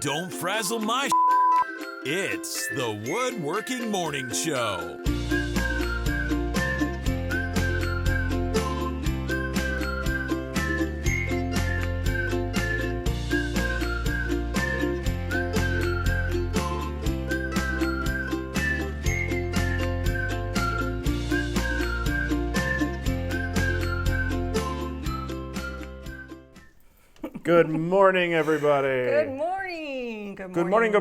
Don't frazzle my It's the Woodworking Morning Show. Good morning, everybody. Good morning. Good morning,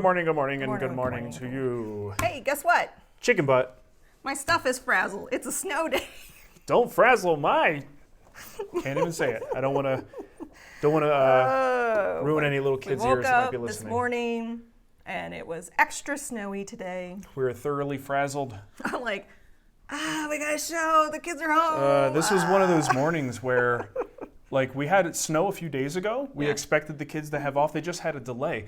and good morning to you. Hey, guess what? Chicken butt. My stuff is frazzled. It's a snow day. Don't frazzle my. Can't even say it. I don't want to ruin any little kids' ears that might be listening. We woke up this morning, and it was extra snowy today. We were thoroughly frazzled. I'm like, we got a show. The kids are home. This was one of those mornings where, like, we had snow a few days ago. We expected the kids to have off. They just had a delay.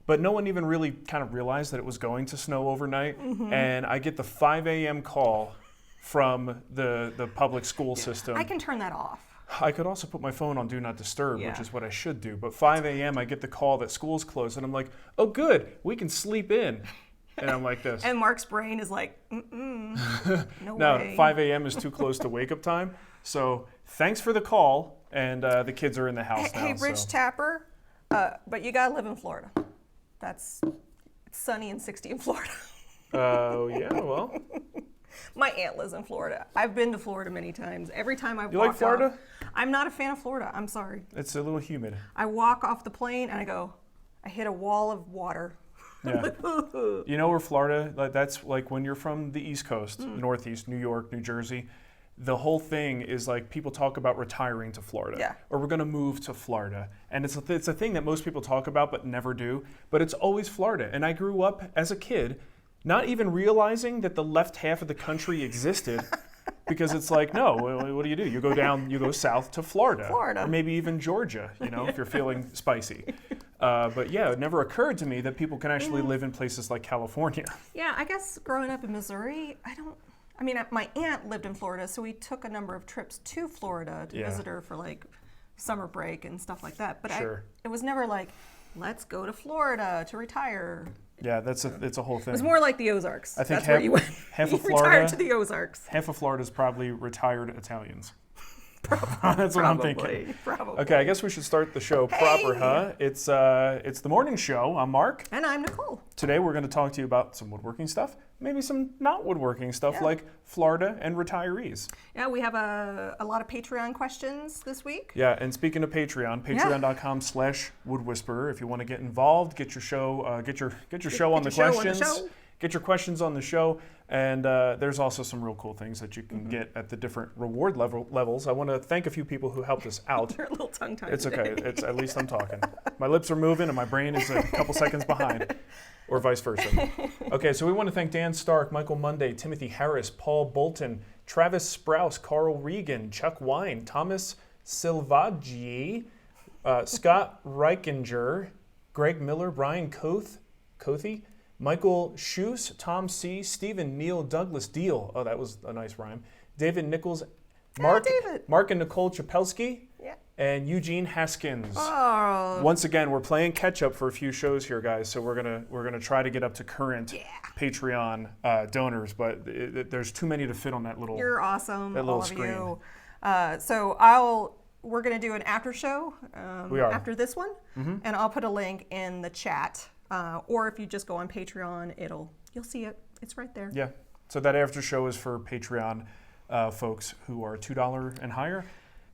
But no one even really kind of realized that it was going to snow overnight. Mm-hmm. And I get the 5 a.m. call from the public school system. I can turn that off. I could also put my phone on Do Not Disturb, which is what I should do. But 5 a.m. I get the call that school's closed. And I'm like, oh, good. We can sleep in. And I'm like this. And Mark's brain is like, no way. 5 a.m. is too close to wake-up time. So thanks for the call. And the kids are in the house now. Hey, Rich Tapper, but you gotta live in Florida. It's sunny and 60 in Florida. Oh, yeah, well. My aunt lives in Florida. I've been to Florida many times. Every time I've You like Florida? I'm not a fan of Florida. I'm sorry. It's a little humid. I walk off the plane and I hit a wall of water. Yeah. You know where Florida, that's like when you're from the East Coast, Northeast, New York, New Jersey, the whole thing is like people talk about retiring to Florida. Yeah. Or we're going to move to Florida. And it's a thing that most people talk about but never do. But it's always Florida. And I grew up as a kid not even realizing that the left half of the country existed because it's like, no, what do? You go south to Florida. Florida. Or maybe even Georgia, if you're feeling spicy. But yeah, it never occurred to me that people can actually live in places like California. Yeah, I guess growing up in Missouri, my aunt lived in Florida, so we took a number of trips to Florida to visit her for like summer break and stuff like that. But it was never like, let's go to Florida to retire. Yeah, it's a whole thing. It was more like the Ozarks. I think that's where you went. Half you of Florida, retired to the Ozarks. Half of Florida is probably retired Italians. That's what I'm thinking. Probably. Okay, I guess we should start the show proper, huh? It's the morning show. I'm Mark. And I'm Nicole. Today we're going to talk to you about some woodworking stuff, maybe some not woodworking stuff like Florida and retirees. Yeah, we have a lot of Patreon questions this week. Yeah, and speaking of Patreon, patreon.com/woodwhisperer. If you want to get involved, get your show, get your show on the questions. Get your questions on the show, and there's also some real cool things that you can get at the different reward levels. I want to thank a few people who helped us out. You're a little tongue-tied. It's okay. At least I'm talking. My lips are moving, and my brain is a couple seconds behind, or vice versa. Okay, so we want to thank Dan Stark, Michael Monday, Timothy Harris, Paul Bolton, Travis Sprouse, Carl Regan, Chuck Wine, Thomas Silvaggi, Scott Reichinger, Greg Miller, Brian Cothy, Michael Schus, Tom C., Stephen Neal, Douglas Deal. Oh, that was a nice rhyme. David Nichols, Mark and Nicole Chapelski, and Eugene Haskins. Oh. Once again, we're playing catch up for a few shows here, guys. So we're gonna try to get up to current Patreon donors, but there's too many to fit on that little. You're awesome, that little all screen. of you. So we're gonna do an after show after this one, and I'll put a link in the chat. Or if you just go on Patreon, you'll see it. It's right there. Yeah. So that after show is for Patreon folks who are $2 and higher.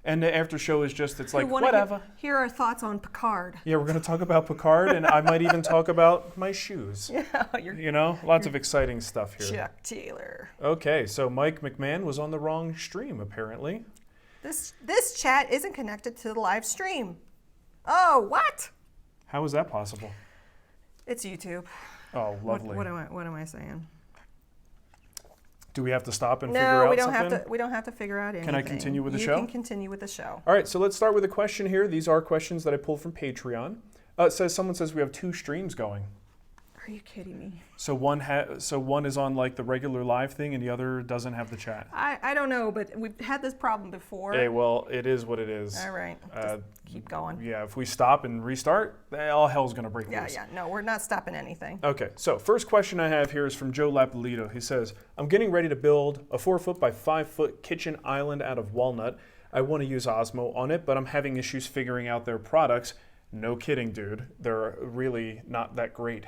And the after show is just, it's like, whatever. Hear our thoughts on Picard. Yeah, we're going to talk about Picard, and I might even talk about my shoes. Yeah. Lots of exciting stuff here. Chuck Taylor. Okay, so Mike McMahon was on the wrong stream, apparently. This chat isn't connected to the live stream. Oh, what? How is that possible? It's YouTube. Oh, lovely. What am I saying? Do we have to stop and figure out something? No, we don't have to figure out anything. Can I continue with the show? You can continue with the show. All right, so let's start with a question here. These are questions that I pulled from Patreon. Someone says we have 2 streams going. Are you kidding me? So one is on like the regular live thing, and the other doesn't have the chat. I don't know, but we've had this problem before. Hey, well, it is what it is. All right, just keep going. Yeah, if we stop and restart, all hell's gonna break loose. Yeah, no, we're not stopping anything. Okay, so first question I have here is from Joe Lapolito. He says, I'm getting ready to build a 4-foot by 5-foot kitchen island out of walnut. I want to use Osmo on it, but I'm having issues figuring out their products. No kidding, dude. They're really not that great.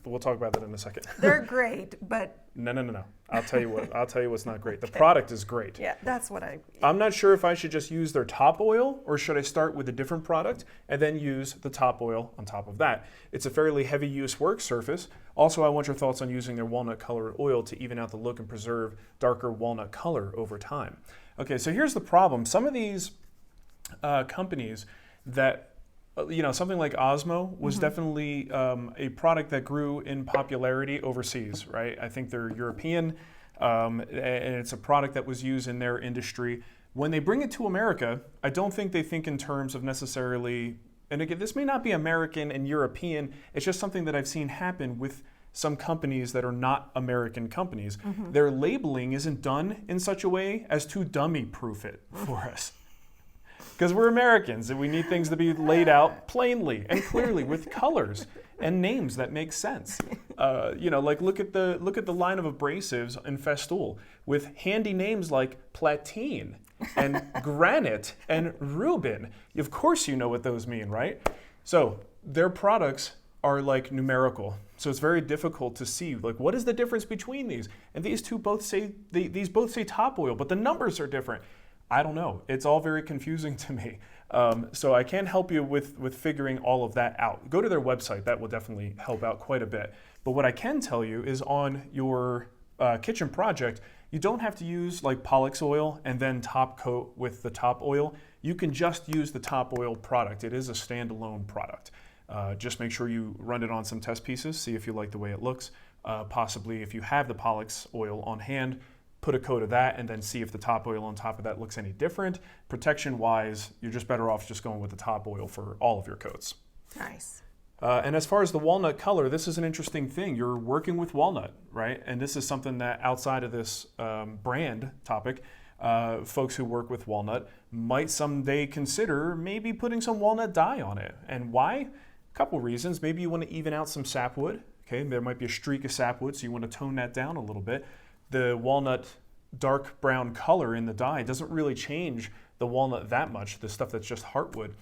We'll talk about that in a second. They're great, but... No. I'll tell you what. I'll tell you what's not great. The product is great. Yeah, that's what I'm not sure if I should just use their top oil or should I start with a different product and then use the top oil on top of that. It's a fairly heavy use work surface. Also, I want your thoughts on using their walnut colored oil to even out the look and preserve darker walnut color over time. Okay, so here's the problem. Some of these companies that something like Osmo was definitely a product that grew in popularity overseas, right? I think they're European, and it's a product that was used in their industry. When they bring it to America, I don't think they think in terms of necessarily, and again, this may not be American and European, it's just something that I've seen happen with some companies that are not American companies. Their labeling isn't done in such a way as to dummy-proof it for us. Because we're Americans and we need things to be laid out plainly and clearly with colors and names that make sense. Like look at the line of abrasives in Festool with handy names like Platine and Granite and Rubin. Of course you know what those mean, right? So their products are like numerical. So it's very difficult to see like what is the difference between these? And these both say top oil, but the numbers are different. I don't know. It's all very confusing to me. So I can't help you with figuring all of that out. Go to their website. That will definitely help out quite a bit. But what I can tell you is on your kitchen project, you don't have to use like Pollux oil and then top coat with the top oil. You can just use the top oil product. It is a standalone product. Just make sure you run it on some test pieces, see if you like the way it looks. Possibly if you have the Pollux oil on hand, put a coat of that and then see if the top oil on top of that looks any different. Protection-wise, you're just better off just going with the top oil for all of your coats. Nice. And as far as the walnut color, this is an interesting thing. You're working with walnut, right? And this is something that outside of this brand topic, folks who work with walnut might someday consider maybe putting some walnut dye on it. And why? A couple reasons. Maybe you want to even out some sapwood. Okay, there might be a streak of sapwood, so you want to tone that down a little bit. The walnut dark brown color in the dye doesn't really change the walnut that much, the stuff that's just heartwood,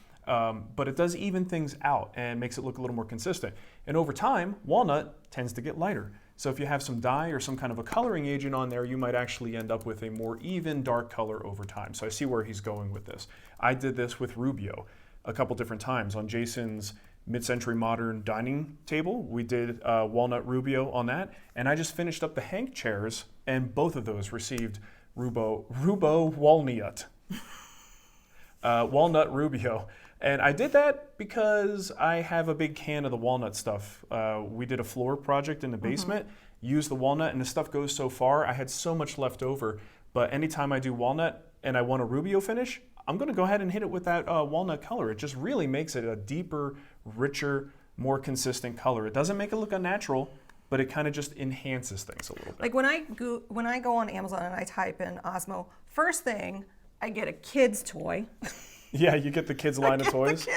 but it does even things out and makes it look a little more consistent. And over time, walnut tends to get lighter. So if you have some dye or some kind of a coloring agent on there, you might actually end up with a more even dark color over time. So I see where he's going with this. I did this with Rubio a couple different times on Jason's mid-century modern dining table. We did walnut Rubio on that, and I just finished up the Hank chairs, and both of those received Rubo Walnut. Walnut Rubio. And I did that because I have a big can of the walnut stuff. We did a floor project in the basement, used the walnut, and the stuff goes so far. I had so much left over, but anytime I do walnut and I want a Rubio finish, I'm going to go ahead and hit it with that walnut color. It just really makes it a deeper, richer, more consistent color. It doesn't make it look unnatural, but it kind of just enhances things a little bit. Like when I go on Amazon and I type in Osmo, first thing, I get a kid's toy. Yeah, you get the kids' line of toys.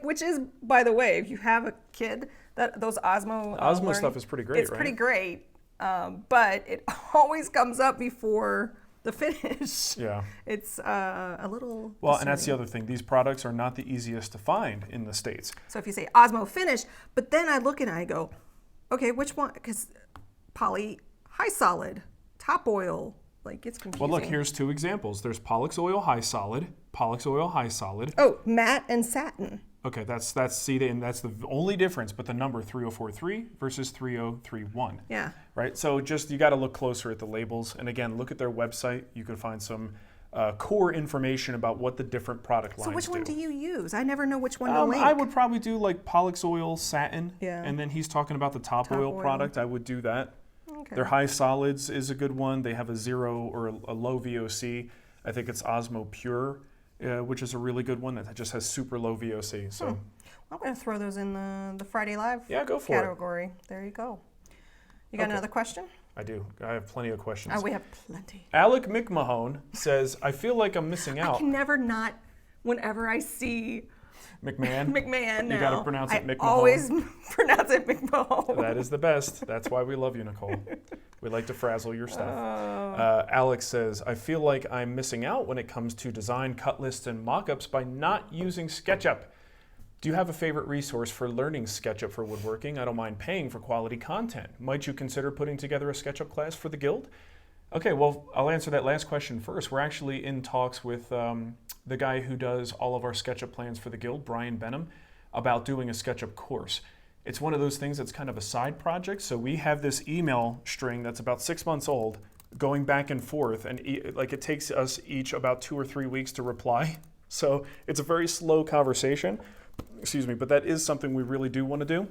Which is, by the way, if you have a kid, those Osmo stuff is pretty great, it's pretty great, but it always comes up before the finish. Yeah. It's a little well, and that's the other thing. These products are not the easiest to find in the States. So if you say Osmo finish, but then I look and I go, okay, which one? Because poly high solid, top oil, like it's confusing. Well, look, here's two examples. There's Pollux oil high solid, Pollux oil high solid. Oh, matte and satin. Okay, that's and that's the only difference, but the number 3043 versus 3031. Yeah. Right. So just you got to look closer at the labels, and again, look at their website. You can find some core information about what the different product lines do. So which one do you use? I never know which one to link. I would probably do like Pollux oil satin. Yeah. And then he's talking about the top oil product. I would do that. Okay. Their high solids is a good one. They have a 0 or a low VOC. I think it's Osmo Pure which is a really good one that just has super low VOC. So I'm going to throw those in the Friday Live go for category. There you go. You got another question? I do. I have plenty of questions. Oh, we have plenty. Alec McMahon says, I feel like I'm missing out. I can never not, whenever I see McMahon. McMahon. You got to pronounce it McMahon. I always pronounce it McMahon. That is the best. That's why we love you, Nicole. We like to frazzle your stuff. Alex says, I feel like I'm missing out when it comes to design, cut lists, and mock-ups by not using SketchUp. Do you have a favorite resource for learning SketchUp for woodworking? I don't mind paying for quality content. Might you consider putting together a SketchUp class for the guild? Okay, well, I'll answer that last question first. We're actually in talks with the guy who does all of our SketchUp plans for the guild, Brian Benham, about doing a SketchUp course. It's one of those things that's kind of a side project. So we have this email string that's about 6 months old, going back and forth, and it takes us each about 2 or 3 weeks to reply. So it's a very slow conversation. Excuse me, but that is something we really do want to do.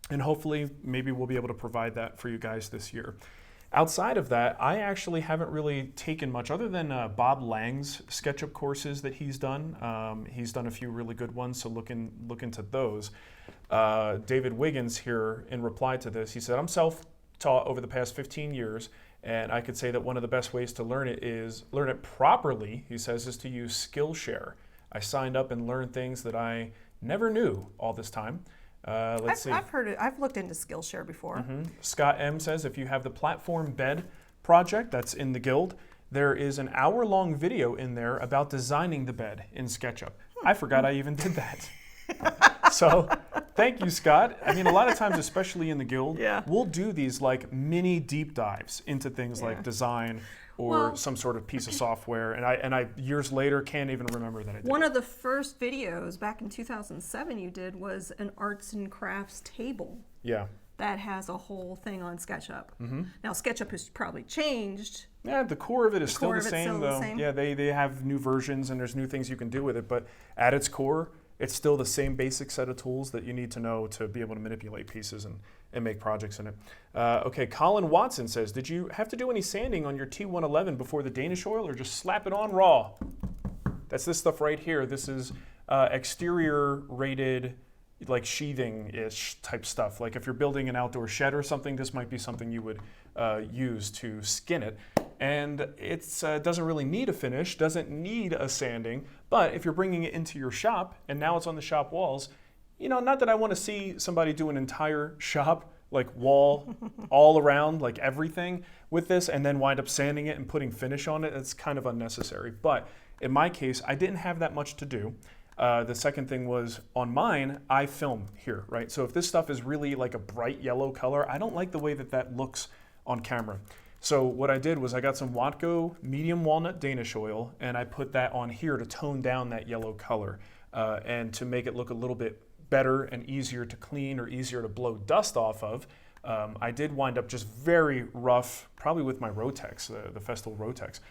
And hopefully, maybe we'll be able to provide that for you guys this year. Outside of that, I actually haven't really taken much other than Bob Lang's SketchUp courses that he's done. He's done a few really good ones, so look into those. David Wiggins here, in reply to this, he said, I'm self-taught over the past 15 years, and I could say that one of the best ways to learn it properly, he says, is to use Skillshare. I signed up and learned things that I never knew all this time. Let's see. I've heard it. I've looked into Skillshare before. Scott M says, if you have the platform bed project that's in the guild, there is an hour-long video in there about designing the bed in SketchUp. I forgot I even did that. So thank you, Scott. I mean, a lot of times, especially in the guild, we'll do these like mini deep dives into things like design or some sort of piece of software, and I years later can't even remember that I did. One of the first videos back in 2007 you did was an arts and crafts table. Yeah. That has a whole thing on SketchUp. Now SketchUp has probably changed. Yeah, the core of it is still the same, though. Yeah, they have new versions and there's new things you can do with it, but at its core, it's still the same basic set of tools that you need to know to be able to manipulate pieces and make projects in it. Okay, Colin Watson says, did you have to do any sanding on your T111 before the Danish oil or just slap it on raw? That's this stuff right here. This is exterior rated, like sheathing-ish type stuff. Like if you're building an outdoor shed or something, this might be something you would use to skin it. And it doesn't really need a finish, doesn't need a sanding, but if you're bringing it into your shop and now it's on the shop walls, you know, not that I want to see somebody do an entire shop, like wall all around, like everything with this, and then wind up sanding it and putting finish on it. It's kind of unnecessary. But in my case, I didn't have that much to do. The second thing was, on mine, I film here, right? So if this stuff is really like a bright yellow color, I don't like the way that looks on camera. So what I did was I got some Watco medium walnut Danish oil, and I put that on here to tone down that yellow color and to make it look a little bit better and easier to clean or easier to blow dust off of. I did wind up just very rough, probably with my Rotex, the Festool Rotex,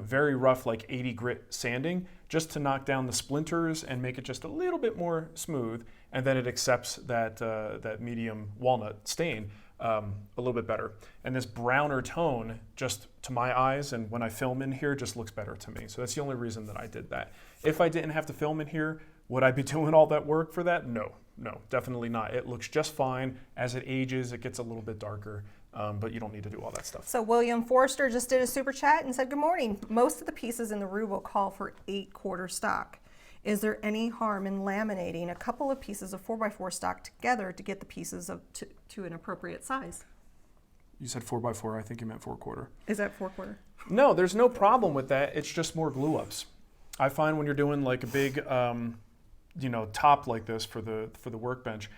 very rough, like 80 grit sanding, just to knock down the splinters and make it just a little bit more smooth, and then it accepts that medium walnut stain a little bit better. And this browner tone, just to my eyes, and when I film in here, just looks better to me. So that's the only reason that I did that. If I didn't have to film in here, would I be doing all that work for that? No, definitely not. It looks just fine. As it ages, it gets a little bit darker, but you don't need to do all that stuff. So William Forrester just did a super chat and said, good morning. Most of the pieces in the Rubo call for 8/4 stock. Is there any harm in laminating a couple of pieces of 4x4 stock together to get the pieces to an appropriate size? You said 4x4, I think you meant 4/4. Is that 4/4? No, there's no problem with that. It's just more glue ups. I find when you're doing like a big top like this for the workbench,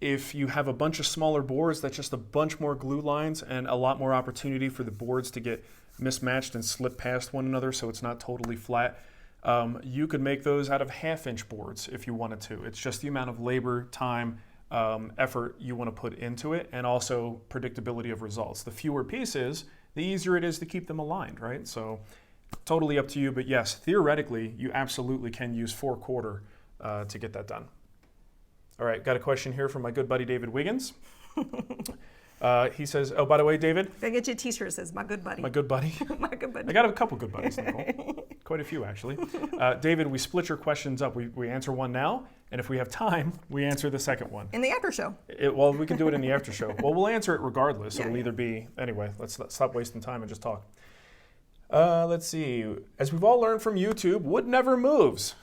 if you have a bunch of smaller boards, that's just a bunch more glue lines and a lot more opportunity for the boards to get mismatched and slip past one another so it's not totally flat. You could make those out of 1/2-inch boards if you wanted to. It's just the amount of labor, time, effort you want to put into it, and also predictability of results. The fewer pieces, the easier it is to keep them aligned, right? So totally up to you, but yes, theoretically, you absolutely can use 4/4 to get that done. All right, got a question here from my good buddy David Wiggins. He says, oh, by the way, David. I get you a t-shirt that says, my good buddy. My good buddy. My good buddy. I got a couple good buddies, Nicole. quite a few actually. David, we split your questions up. We answer one now, and if we have time, we answer the second one. In the after show. Well, we can do it in the after show. Well, we'll answer it regardless. It'll either be, anyway, let's stop wasting time and just talk. Let's see. As we've all learned from YouTube, wood never moves.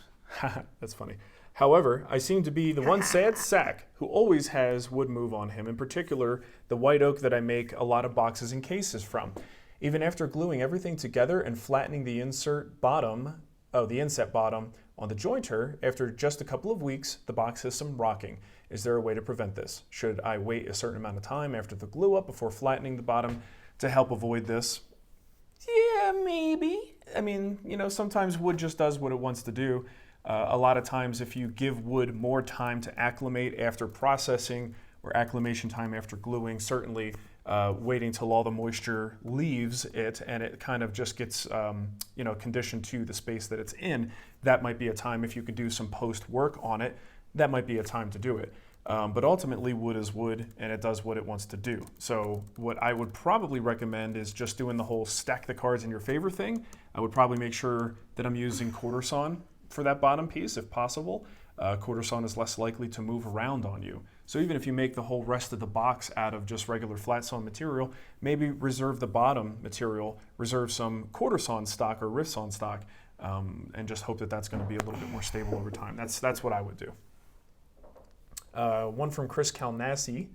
That's funny. However, I seem to be the one sad sack who always has wood move on him, in particular the white oak that I make a lot of boxes and cases from. Even after gluing everything together and flattening the inset bottom on the jointer, after just a couple of weeks, the box has some rocking. Is there a way to prevent this? Should I wait a certain amount of time after the glue up before flattening the bottom to help avoid this? Yeah, maybe. I mean, sometimes wood just does what it wants to do. A lot of times if you give wood more time to acclimate after processing or acclimation time after gluing, certainly waiting till all the moisture leaves it and it kind of just gets conditioned to the space that it's in, that might be a time. If you could do some post work on it, that might be a time to do it. But ultimately wood is wood and it does what it wants to do. So what I would probably recommend is just doing the whole stack the cards in your favor thing. I would probably make sure that I'm using quarter sawn for that bottom piece if possible. Quarter sawn is less likely to move around on you. So even if you make the whole rest of the box out of just regular flat sawn material, maybe reserve the bottom material, reserve some quarter sawn stock or rift sawn stock, and just hope that that's going to be a little bit more stable over time. That's what I would do. One from Chris Calnassi,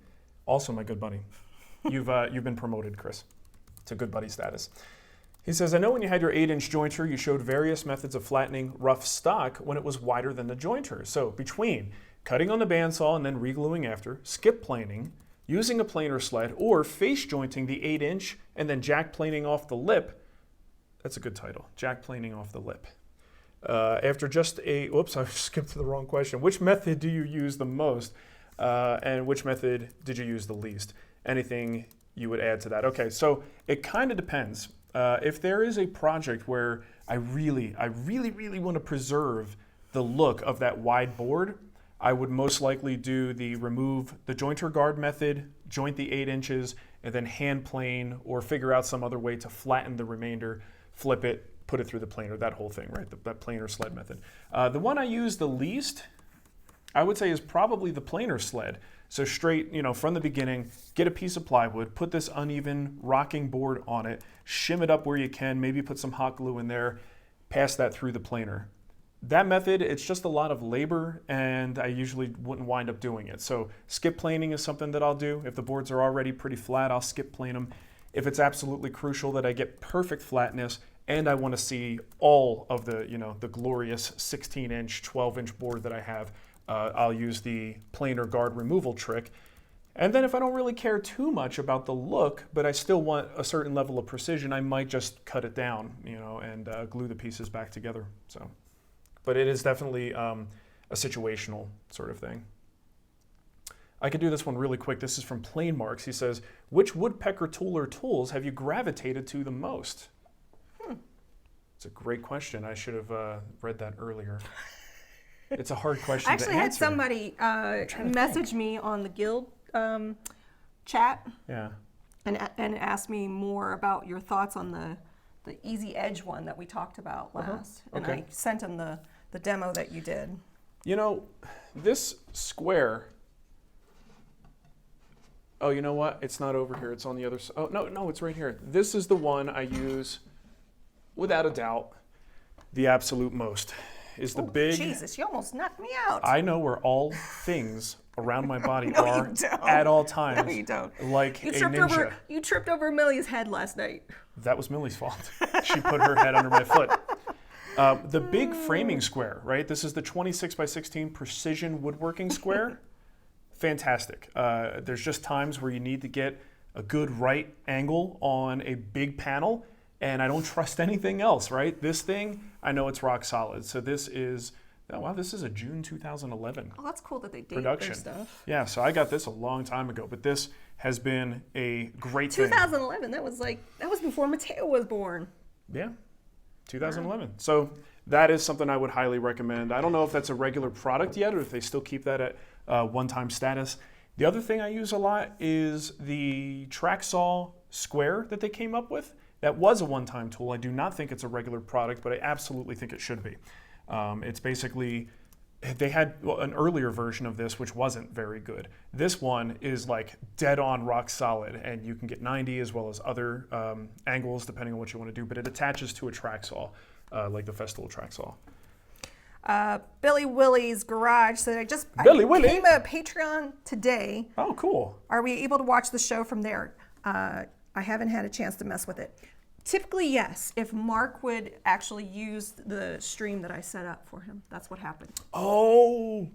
also my good buddy. You've been promoted, Chris, to good buddy status. He says, I know when you had your 8-inch jointer, you showed various methods of flattening rough stock when it was wider than the jointer. So between cutting on the bandsaw and then regluing after, skip planing, using a planer sled, or face jointing the 8-inch and then jack planing off the lip. That's a good title, jack planing off the lip. After just I skipped to the wrong question. Which method do you use the most? And which method did you use the least? Anything you would add to that? Okay, so it kind of depends. If there is a project where I really want to preserve the look of that wide board, I would most likely do the remove the jointer guard method, joint the 8 inches, and then hand plane or figure out some other way to flatten the remainder, flip it, put it through the planer, that whole thing, right? That planer sled method. The one I use the least, I would say, is probably the planer sled. So straight, from the beginning, get a piece of plywood, put this uneven rocking board on it, shim it up where you can, maybe put some hot glue in there, pass that through the planer. That method, it's just a lot of labor, and I usually wouldn't wind up doing it. So skip planing is something that I'll do. If the boards are already pretty flat, I'll skip plane them. If it's absolutely crucial that I get perfect flatness and I want to see all of the, the glorious 16-inch, 12-inch board that I have, I'll use the planer guard removal trick. And then if I don't really care too much about the look, but I still want a certain level of precision, I might just cut it down, and glue the pieces back together. So, but it is definitely a situational sort of thing. I could do this one really quick. This is from Plain Marks. He says, which woodpecker tool or tools have you gravitated to the most? It's a great question. I should have read that earlier. It's a hard question to answer. I actually had somebody message me on the guild chat and ask me more about your thoughts on the easy edge one that we talked about last. And I sent him the demo that you did. This square, oh, you know what? It's not over here. It's on the other side. Oh, no, it's right here. This is the one I use, without a doubt, the absolute most. Is the big... Jesus, you almost knocked me out. I know where all things around my body are at all times. No, you don't. Like a ninja. You tripped over Millie's head last night. That was Millie's fault. She put her head under my foot. The big framing square, right? This is the 26 by 16 precision woodworking square. Fantastic. There's just times where you need to get a good right angle on a big panel, and I don't trust anything else, right? This thing, I know it's rock solid. So this is, this is a June 2011 Oh, that's cool that they date production. their stuff. Yeah, so I got this a long time ago, but this has been a great thing. 2011, that was before Mateo was born. Yeah, 2011. So that is something I would highly recommend. I don't know if that's a regular product yet or if they still keep that at one-time status. The other thing I use a lot is the track saw square that they came up with. That was a one-time tool. I do not think it's a regular product, but I absolutely think it should be. It's basically, they had an earlier version of this which wasn't very good. This one is like dead on rock solid, and you can get 90 as well as other angles depending on what you want to do, but it attaches to a track saw, like the Festool track saw. Billy Willie's Garage said, I became a Patreon today. Oh, cool. Are we able to watch the show from there? I haven't had a chance to mess with it. Typically, yes. If Mark would actually use the stream that I set up for him, that's what happened. Oh,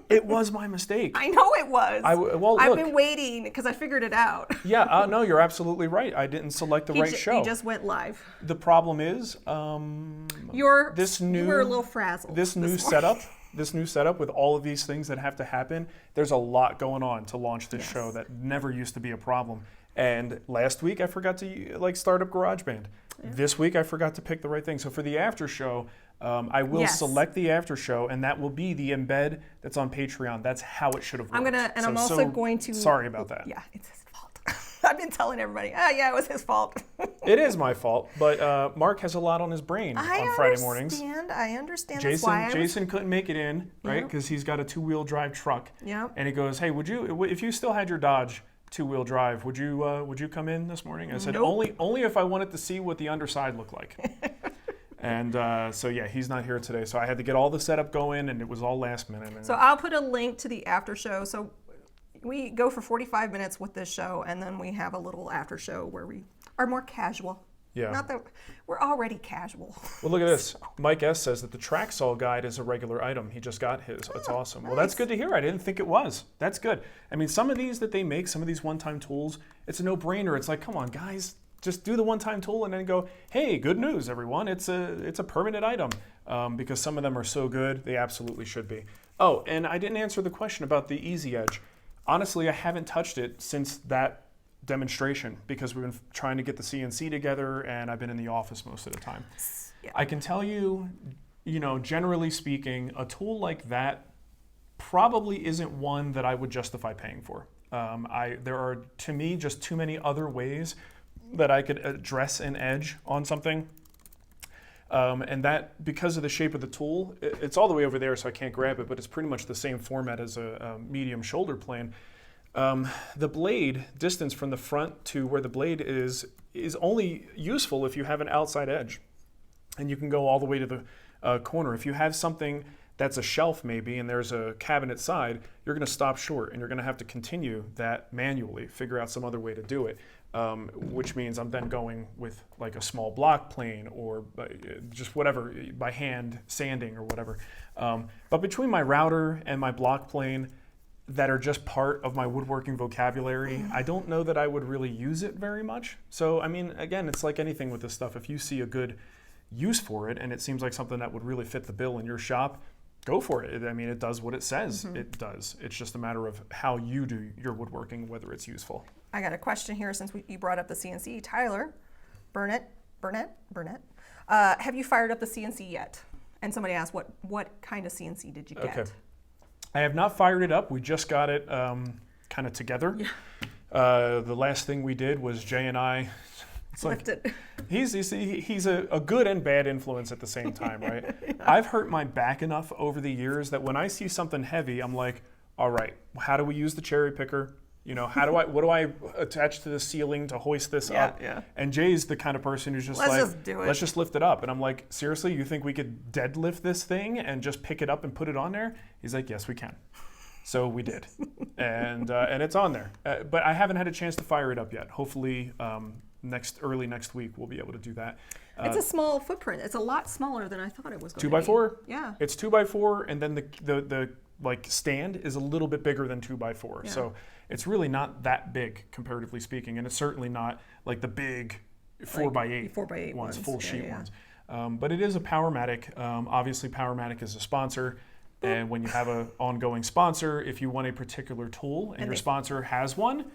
it was my mistake. I know it was. I've been waiting because I figured it out. Yeah, no, you're absolutely right. I didn't select the right show. He just went live. The problem is, you were a little frazzled. This new setup with all of these things that have to happen. There's a lot going on to launch this show that never used to be a problem. And last week I forgot to start up GarageBand. Yeah. This week I forgot to pick the right thing. So for the after show, I will select the after show, and that will be the embed that's on Patreon. That's how it should have worked. I'm also going to. Sorry about that. Yeah, it's his fault. I've been telling everybody. Oh yeah, it was his fault. It is my fault, but Mark has a lot on his brain on Friday mornings. I understand. Jason couldn't make it in, right? Because he's got a 2-wheel drive truck. Yeah. And he goes, "Hey, would you, if you still had your Dodge 2-wheel drive, would you come in this morning?" I said, nope. only if I wanted to see what the underside looked like. And so yeah, he's not here today. So I had to get all the setup going, and it was all last minute. So I'll put a link to the after show. So we go for 45 minutes with this show, and then we have a little after show where we are more casual. Yeah. Not that we're already casual. Well, look at this. Mike S. says that the track saw guide is a regular item. He just got his. It's awesome. Nice. Well, that's good to hear. I didn't think it was. That's good. I mean, some of these that they make, some of these one-time tools, it's a no-brainer. It's like, come on, guys, just do the one-time tool and then go, hey, good news, everyone. It's a permanent item, because some of them are so good, they absolutely should be. Oh, and I didn't answer the question about the Easy Edge. Honestly, I haven't touched it since that demonstration because we've been trying to get the CNC together, and I've been in the office most of the time. Yeah. I can tell you, generally speaking, a tool like that probably isn't one that I would justify paying for. There are, to me, just too many other ways that I could address an edge on something. And that, because of the shape of the tool, it's all the way over there, so I can't grab it, but it's pretty much the same format as a medium shoulder plane. The blade distance from the front to where the blade is only useful if you have an outside edge, and you can go all the way to the corner. If you have something that's a shelf maybe and there's a cabinet side, you're going to stop short, and you're going to have to continue that manually, figure out some other way to do it, which means I'm then going with like a small block plane or just whatever, by hand sanding or whatever. But between my router and my block plane, that are just part of my woodworking vocabulary, I don't know that I would really use it very much. So, I mean, again, it's like anything with this stuff. If you see a good use for it and it seems like something that would really fit the bill in your shop, go for it. I mean, it does what it says it does. It's just a matter of how you do your woodworking, whether it's useful. I got a question here since you brought up the CNC. Tyler Burnett, have you fired up the CNC yet? And somebody asked, what kind of CNC did you get? Okay. I have not fired it up. We just got it kind of together. Yeah. The last thing we did was Jay and I. It's like, he's a good and bad influence at the same time, right? Yeah. I've hurt my back enough over the years that when I see something heavy, I'm like, all right, how do we use the cherry picker? What do I attach to the ceiling to hoist this up? Yeah. And Jay's the kind of person who's just let's just lift it up. And I'm like, seriously, you think we could deadlift this thing and just pick it up and put it on there? He's like, yes, we can. So we did. And it's on there. But I haven't had a chance to fire it up yet. Hopefully early next week we'll be able to do that. It's a small footprint. It's a lot smaller than I thought it was going to be. 2x4? Yeah. It's 2x4, and then the stand is a little bit bigger than 2x4. Yeah. So it's really not that big, comparatively speaking, and it's certainly not like the big 4x8 ones, full sheet ones. But it is a Powermatic. Obviously, Powermatic is a sponsor, and when you have an ongoing sponsor, if you want a particular tool and your sponsor has one,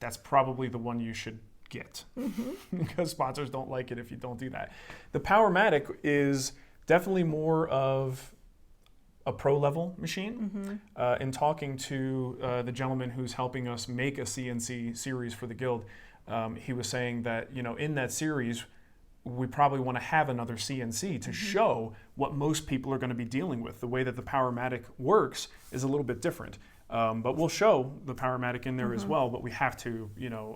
that's probably the one you should get, because sponsors don't like it if you don't do that. The Powermatic is definitely more of a pro level machine. In talking to the gentleman who's helping us make a CNC series for the guild, he was saying that, in that series, we probably want to have another CNC to show what most people are going to be dealing with. The way that the Powermatic works is a little bit different. But we'll show the Powermatic in there as well, but we have to,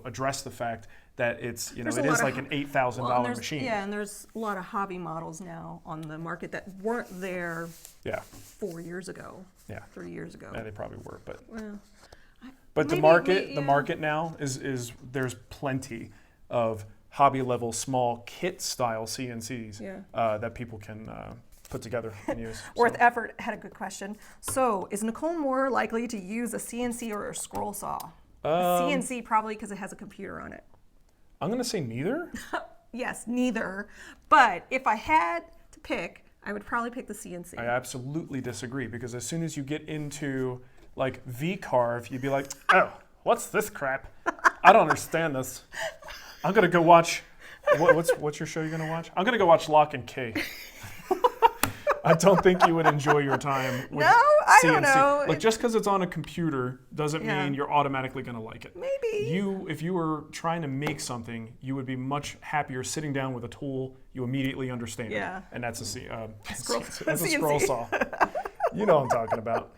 address the fact that it's, it is like an $8,000 machine. Yeah, and there's a lot of hobby models now on the market that weren't there 4 years ago, 3 years ago. Yeah, they probably were, but well, the market now is there's plenty of hobby level small kit style CNCs that people can put together and use. Worth effort had a good question. So, is Nicole more likely to use a CNC or a scroll saw? CNC probably because it has a computer on it. I'm going to say neither. Yes, neither. But if I had to pick, I would probably pick the CNC. I absolutely disagree, because as soon as you get into like V-carve, you'd be like, oh, what's this crap? I don't understand this. I'm going to go watch, what's your show you're going to watch? I'm going to go watch Lock and Key. I don't think you would enjoy your time with CNC. I don't know. Like, just because it's on a computer doesn't mean you're automatically going to like it. Maybe. If you were trying to make something, you would be much happier sitting down with a tool you immediately understand. Yeah. And that's a scroll saw. You know what I'm talking about.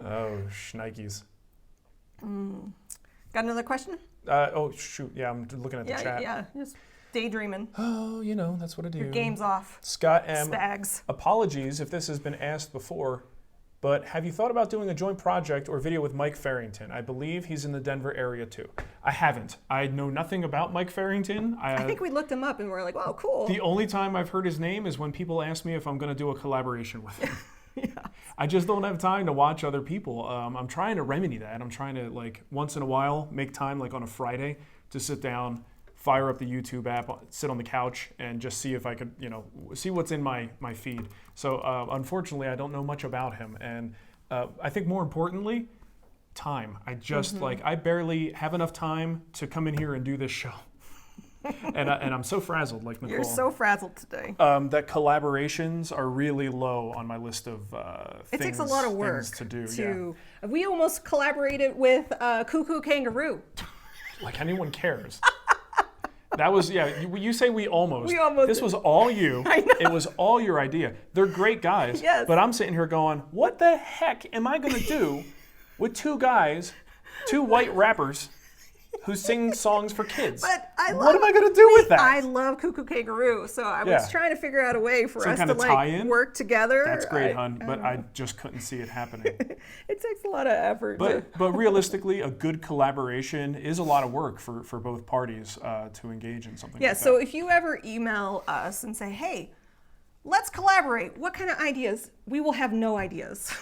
Oh, shnikes. Got another question? Oh, shoot. Yeah, I'm looking at the chat. Yeah, just daydreaming. Oh, that's what I do. Your game's off. Scott M. Spags. Apologies if this has been asked before, but have you thought about doing a joint project or video with Mike Farrington? I believe he's in the Denver area too. I haven't. I know nothing about Mike Farrington. I think we looked him up and we're like, wow, cool. The only time I've heard his name is when people ask me if I'm going to do a collaboration with him. I just don't have time to watch other people. I'm trying to remedy that. I'm trying to, like, once in a while, make time, like on a Friday, to sit down, fire up the YouTube app, sit on the couch, and just see if I could, see what's in my feed. So unfortunately, I don't know much about him. And I think more importantly, time. I just, I barely have enough time to come in here and do this show. And I'm so frazzled, like Nicole. You're so frazzled today. That collaborations are really low on my list of things. It takes a lot of work to do. We almost collaborated with Cuckoo Kangaroo. Like anyone cares. That was, you say we almost. We almost. This was all you. I know. It was all your idea. They're great guys. Yes. But I'm sitting here going, what the heck am I going to do with two white rappers who sing songs for kids? But what am I going to do with that? I love Cuckoo Kangaroo, so I was trying to figure out a way for us to work together. That's great, hon, but I just couldn't see it happening. It takes a lot of effort. But realistically, a good collaboration is a lot of work for both parties to engage in something like that. Yeah, so if you ever email us and say, hey, let's collaborate, what kind of ideas? We will have no ideas.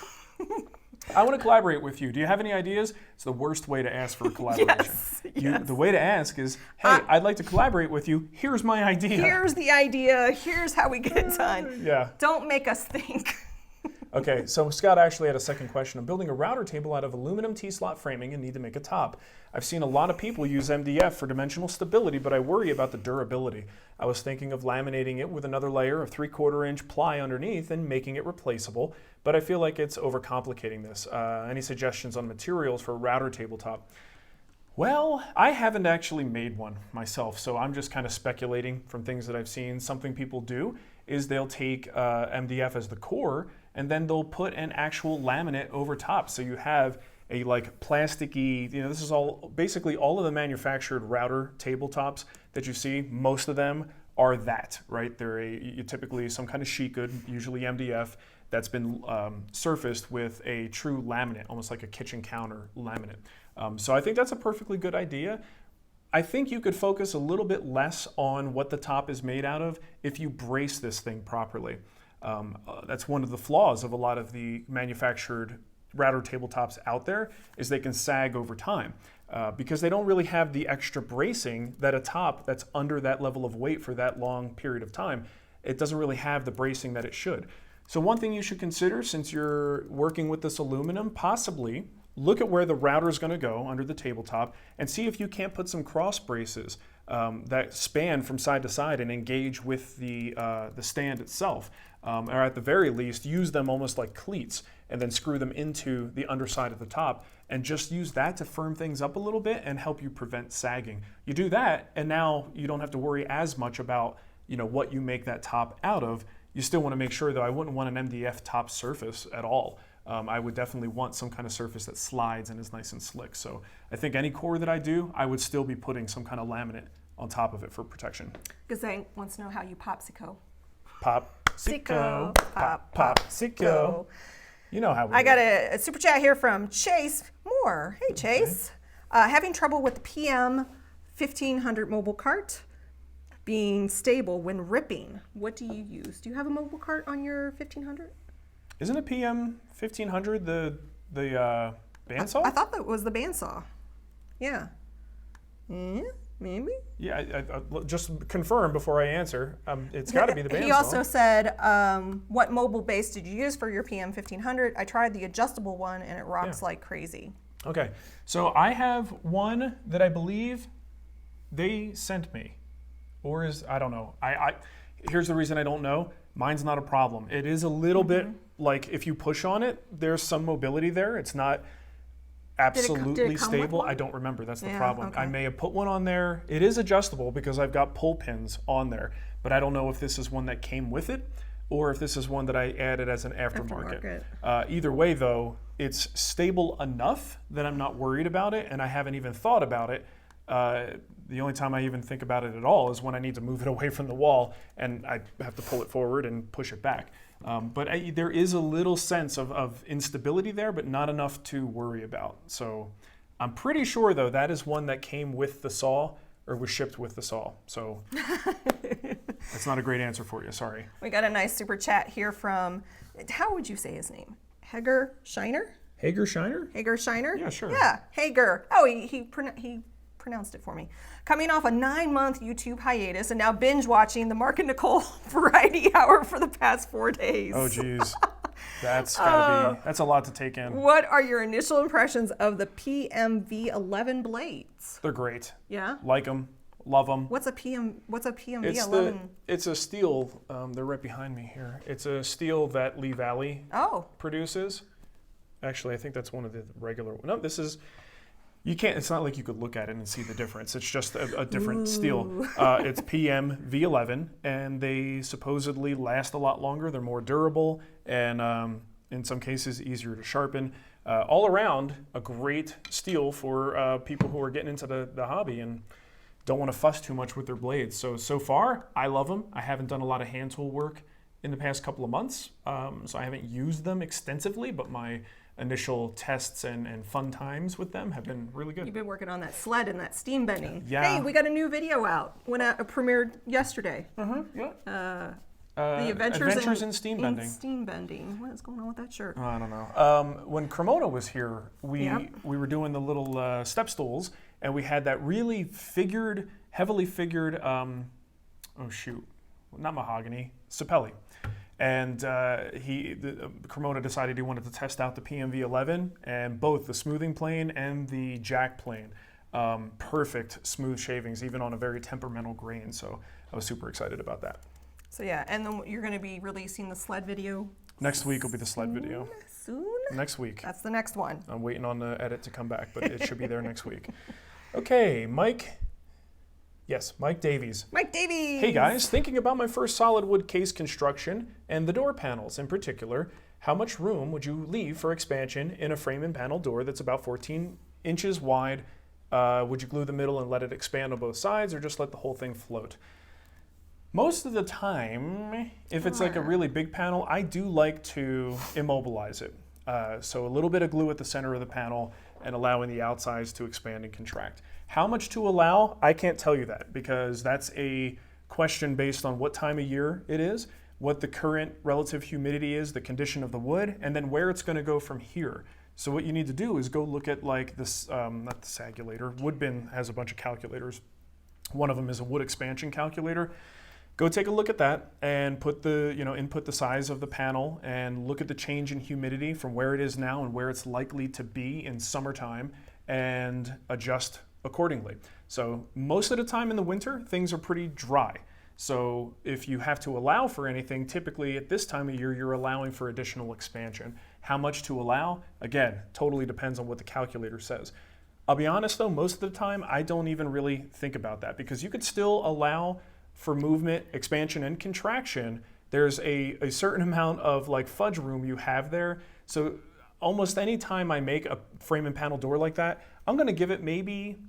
I want to collaborate with you. Do you have any ideas? It's the worst way to ask for a collaboration. Yes. The way to ask is, hey, I'd like to collaborate with you. Here's my idea. Here's the idea. Here's how we get it done. Yeah. Don't make us think. Okay, so Scott actually had a second question. I'm building a router table out of aluminum T-slot framing and need to make a top. I've seen a lot of people use MDF for dimensional stability, but I worry about the durability. I was thinking of laminating it with another layer of 3/4 inch ply underneath and making it replaceable, but I feel like it's overcomplicating this. Any suggestions on materials for a router tabletop? Well, I haven't actually made one myself, so I'm just kind of speculating from things that I've seen. Something people do is they'll take MDF as the core, and then they'll put an actual laminate over top. So you have a like plasticky, this is basically all of the manufactured router tabletops that you see, most of them are that, right? They're typically some kind of sheet good, usually MDF, that's been surfaced with a true laminate, almost like a kitchen counter laminate. So I think that's a perfectly good idea. I think you could focus a little bit less on what the top is made out of if you brace this thing properly. That's one of the flaws of a lot of the manufactured router tabletops out there, is they can sag over time because they don't really have the extra bracing that a top that's under that level of weight for that long period of time, it doesn't really have the bracing that it should. So one thing you should consider, since you're working with this aluminum, possibly look at where the router is going to go under the tabletop and see if you can't put some cross braces that span from side to side and engage with the stand itself. Or at the very least, use them almost like cleats and then screw them into the underside of the top and just use that to firm things up a little bit and help you prevent sagging. You do that, and now you don't have to worry as much about what you make that top out of. You still want to make sure, though, I wouldn't want an MDF top surface at all. I would definitely want some kind of surface that slides and is nice and slick. So I think any core that I do, I would still be putting some kind of laminate on top of it for protection. Gazang wants to know how you popsicle. Popsicle, popsicle. You know how we I do. got a super chat here from Chase Moore. Hey, Chase. Having trouble with the PM 1500 mobile cart being stable when ripping. What do you use? Do you have a mobile cart on your 1500? Isn't a PM 1500 the bandsaw? I thought that was the bandsaw. Yeah. Maybe? Yeah, I just confirm before I answer. It's got to be the bandsaw. He also said, what mobile base did you use for your PM 1500? I tried the adjustable one and it rocks like crazy. Okay, so I have one that I believe they sent me. Or I don't know. Here's the reason I don't know. Mine's not a problem. It is a little bit like if you push on it, there's some mobility there. It's not absolutely stable. I don't remember. That's the problem. Okay. I may have put one on there. It is adjustable because I've got pull pins on there, but I don't know if this is one that came with it or if this is one that I added as an aftermarket. Either way, though, it's stable enough that I'm not worried about it, and I haven't even thought about it. The only time I even think about it at all is when I need to move it away from the wall and I have to pull it forward and push it back. But there is a little sense of instability there, but not enough to worry about. So I'm pretty sure, though, that is one that came with the saw or was shipped with the saw. So that's not a great answer for you. Sorry. We got a nice super chat here from, how would you say his name? Hager Shiner? Hager Shiner? Hager Shiner? Yeah, sure. Yeah, Hager. Oh, he pronounced it for me. Coming off a 9-month YouTube hiatus and now binge watching the Mark and Nicole Variety Hour for the past 4 days. Oh, geez. That's gotta be, that's a lot to take in. What are your initial impressions of the PMV11 blades? They're great. Yeah? Like them. Love them. What's a PMV11? It's a steel, they're right behind me here. It's a steel that Lee Valley produces. Actually, I think that's one of the regular, no, this is, you can't, it's not like you could look at it and see the difference. It's just a different steel. It's PM V11, and they supposedly last a lot longer. They're more durable, and in some cases, easier to sharpen. All around, a great steel for people who are getting into the hobby and don't want to fuss too much with their blades. So far, I love them. I haven't done a lot of hand tool work in the past couple of months, so I haven't used them extensively, but my initial tests and fun times with them have been really good. You've been working on that sled and that steam bending. Yeah. Hey, we got a new video out. Premiered yesterday. Yeah. The Adventures in Steam Bending. Steam bending. What is going on with that shirt? I don't know. When Cremona was here, we were doing the little step stools, and we had that really heavily figured, not mahogany, sapelli. And Cremona decided he wanted to test out the PMV11, and both the smoothing plane and the jack plane, perfect smooth shavings, even on a very temperamental grain. So I was super excited about that. So yeah, and then you're going to be releasing the sled video. Next week will be the sled video. Soon? Next week. That's the next one. I'm waiting on the edit to come back, but it should be there next week. Okay, Mike. Yes, Mike Davies. Mike Davies! Hey guys, thinking about my first solid wood case construction and the door panels in particular, how much room would you leave for expansion in a frame and panel door that's about 14 inches wide? Would you glue the middle and let it expand on both sides, or just let the whole thing float? Most of the time, if it's like a really big panel, I do like to immobilize it. So a little bit of glue at the center of the panel and allowing the outsides to expand and contract. How much to allow? I can't tell you that, because that's a question based on what time of year it is, what the current relative humidity is, the condition of the wood, and then where it's going to go from here. So what you need to do is go look at like this, not the Sagulator, Woodbin has a bunch of calculators. One of them is a wood expansion calculator. Go take a look at that and put the, input the size of the panel and look at the change in humidity from where it is now and where it's likely to be in summertime, and adjust accordingly. So most of the time in the winter, things are pretty dry. So if you have to allow for anything, typically at this time of year, you're allowing for additional expansion. How much to allow? Again, totally depends on what the calculator says. I'll be honest though, most of the time, I don't even really think about that because you could still allow for movement, expansion, and contraction. There's a certain amount of like fudge room you have there. So almost any time I make a frame and panel door like that, I'm gonna give it maybe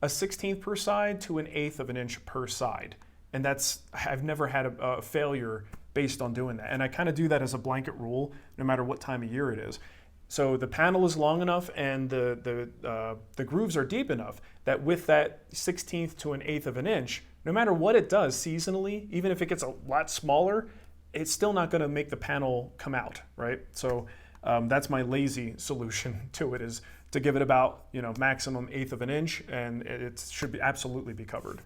a 1/16 per side to an 1/8 of an inch per side. And I've never had a failure based on doing that. And I kind of do that as a blanket rule, no matter what time of year it is. So the panel is long enough and the grooves are deep enough that with that 1/16 to an 1/8 of an inch, no matter what it does seasonally, even if it gets a lot smaller, it's still not gonna make the panel come out, right? So that's my lazy solution to it, is to give it about, maximum 1/8 of an inch, and it should absolutely be covered,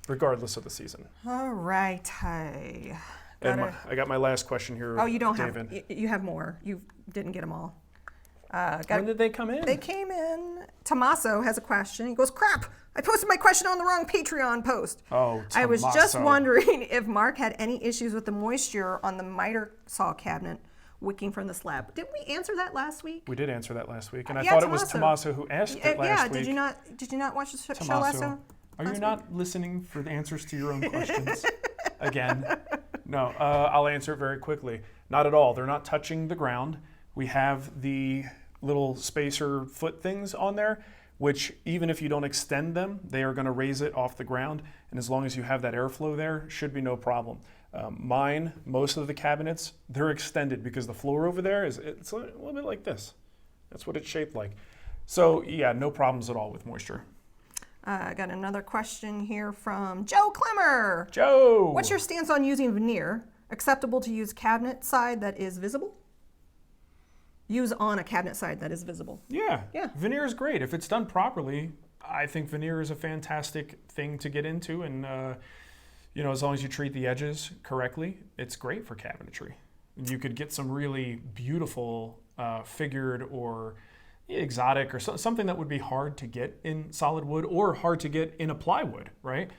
regardless of the season. All right. I got my last question here. Oh, you don't David. have. You have more. You didn't get them all. When did they come in? They came in. Tommaso has a question. He goes, crap, I posted my question on the wrong Patreon post. Oh, Tommaso. I was just wondering if Mark had any issues with the moisture on the miter saw cabinet wicking from the slab. Didn't we answer that last week? We did answer that last week, and I thought it was Tommaso who asked it last week. Did you not watch the show Tommaso, last are you week? not listening for the answers to your own questions? Again. No, I'll answer it very quickly. Not at all. They're not touching the ground. We have the little spacer foot things on there, which even if you don't extend them, they are going to raise it off the ground. And as long as you have that airflow there, should be no problem. Mine, most of the cabinets, they're extended because the floor over there it's a little bit like this. That's what it's shaped like. So yeah, no problems at all with moisture. I got another question here from Joe Clemmer. Joe! What's your stance on using veneer? Acceptable to use cabinet side that is visible? Use on a cabinet side that is visible. Yeah. Veneer is great. If it's done properly, I think veneer is a fantastic thing to get into, and as long as you treat the edges correctly, it's great for cabinetry. You could get some really beautiful figured or exotic or something that would be hard to get in solid wood or hard to get in a plywood, right?